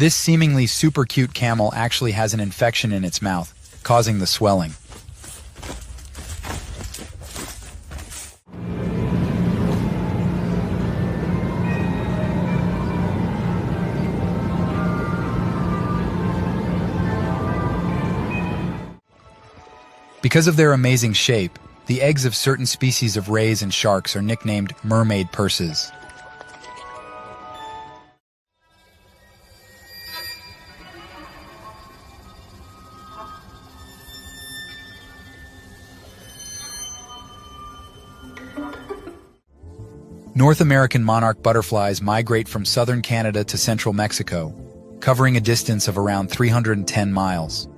This seemingly super cute camel actually has an infection in its mouth, causing the swelling. Because of their amazing shape, the eggs of certain species of rays and sharks are nicknamed mermaid purses. North American monarch butterflies migrate from southern Canada to central Mexico, covering a distance of around 310 miles.